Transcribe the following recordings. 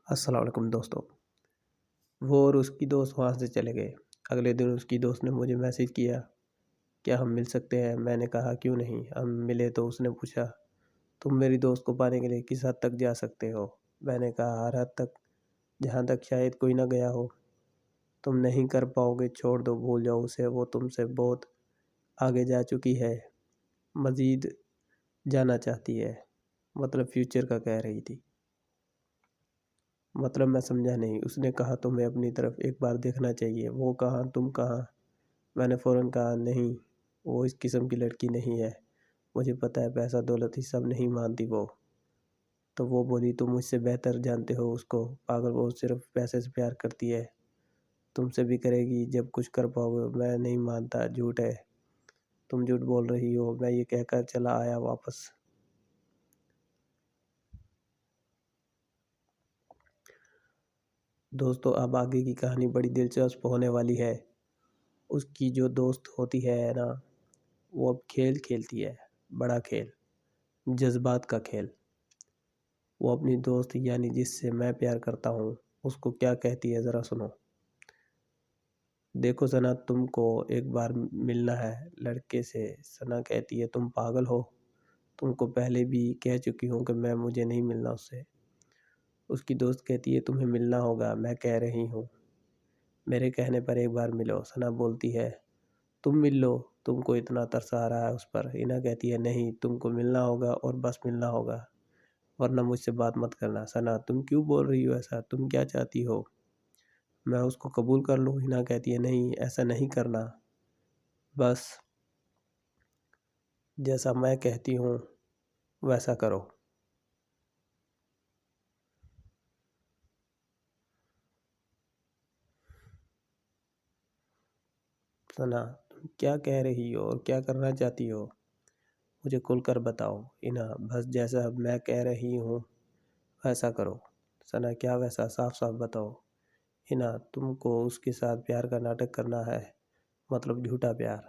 السلام علیکم دوستو۔ وہ اور اس کی دوست وہاں سے چلے گئے۔ اگلے دن اس کی دوست نے مجھے میسیج کیا، کیا ہم مل سکتے ہیں؟ میں نے کہا کیوں نہیں، ہم ملے تو اس نے پوچھا تم میری دوست کو پانے کے لیے کس حد تک جا سکتے ہو؟ میں نے کہا ہر حد تک، جہاں تک شاید کوئی نہ گیا ہو۔ تم نہیں کر پاؤ گے، چھوڑ دو، بھول جاؤ اسے، وہ تم سے بہت آگے جا چکی ہے، مزید جانا چاہتی ہے۔ مطلب فیوچر کا کہہ رہی تھی۔ مطلب میں سمجھا نہیں۔ اس نے کہا تمہیں اپنی طرف ایک بار دیکھنا چاہیے۔ وہ کہاں، تم کہاں؟ میں نے فوراً کہا نہیں، وہ اس قسم کی لڑکی نہیں ہے، مجھے پتہ ہے پیسہ دولت ہی سب نہیں مانتی وہ۔ تو وہ بولی تم مجھ سے بہتر جانتے ہو اس کو، پاگل، وہ صرف پیسے سے پیار کرتی ہے، تم سے بھی کرے گی جب کچھ کر پاؤ گے۔ میں نہیں مانتا، جھوٹ ہے، تم جھوٹ بول رہی ہو۔ میں یہ کہہ کر چلا آیا واپس۔ دوستو اب آگے کی کہانی بڑی دلچسپ ہونے والی ہے۔ اس کی جو دوست ہوتی ہے نا، وہ اب کھیل کھیلتی ہے، بڑا کھیل، جذبات کا کھیل۔ وہ اپنی دوست یعنی جس سے میں پیار کرتا ہوں اس کو کیا کہتی ہے ذرا سنو۔ دیکھو ثنا، تم کو ایک بار ملنا ہے لڑکے سے۔ ثنا کہتی ہے تم پاگل ہو، تم کو پہلے بھی کہہ چکی ہوں کہ مجھے نہیں ملنا اس سے۔ اس کی دوست کہتی ہے تمہیں ملنا ہوگا، میں کہہ رہی ہوں، میرے کہنے پر ایک بار ملو۔ ثنا بولتی ہے تم مل لو، تم کو اتنا ترس آ رہا ہے اس پر۔ ہینا کہتی ہے نہیں، تم کو ملنا ہوگا اور بس ملنا ہوگا، ورنہ مجھ سے بات مت کرنا۔ ثنا تم کیوں بول رہی ہو ایسا، تم کیا چاہتی ہو؟ میں اس کو قبول کر لوں؟ ہینا کہتی ہے نہیں، ایسا نہیں کرنا، بس جیسا میں کہتی ہوں ویسا کرو۔ ثنا تم کیا کہہ رہی ہو اور کیا کرنا چاہتی ہو؟ مجھے کھل کر بتاؤ۔ ہینا بس جیسا میں کہہ رہی ہوں ویسا کرو۔ ثنا کیا ویسا، صاف صاف بتاؤ۔ ہینا تم کو اس کے ساتھ پیار کا ناٹک کرنا ہے، مطلب جھوٹا پیار۔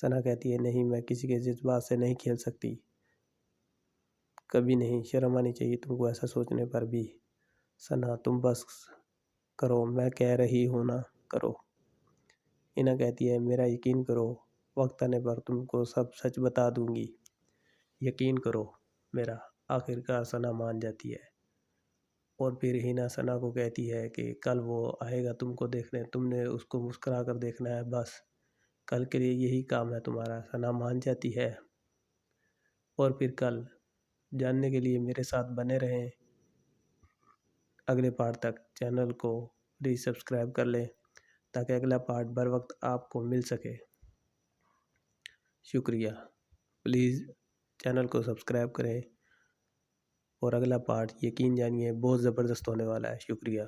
ثنا کہتی ہے نہیں، میں کسی کے جذبات سے نہیں کھیل سکتی، کبھی نہیں، شرم آنی چاہیے تم کو ایسا سوچنے پر بھی۔ ثنا تم بس کرو، میں کہہ رہی ہوں نا، کرو۔ ہینا کہتی ہے میرا یقین کرو، وقت آنے پر تم کو سب سچ بتا دوں گی، یقین کرو میرا۔ آخرکار ثنا مان جاتی ہے، اور پھر ہینا ثنا کو کہتی ہے کہ کل وہ آئے گا تم کو دیکھنے، تم نے اس کو مسکرا کر دیکھنا ہے، بس کل کے لیے یہی کام ہے تمہارا۔ ثنا مان جاتی ہے، اور پھر کل جاننے کے لیے میرے ساتھ بنے رہیں۔ اگلے پارٹ تک چینل کو پلیز سبسکرائب کر لیں تاکہ اگلا پارٹ بر وقت آپ کو مل سکے۔ شکریہ، پلیز چینل کو سبسکرائب کریں، اور اگلا پارٹ یقین جانیے بہت زبردست ہونے والا ہے۔ شکریہ۔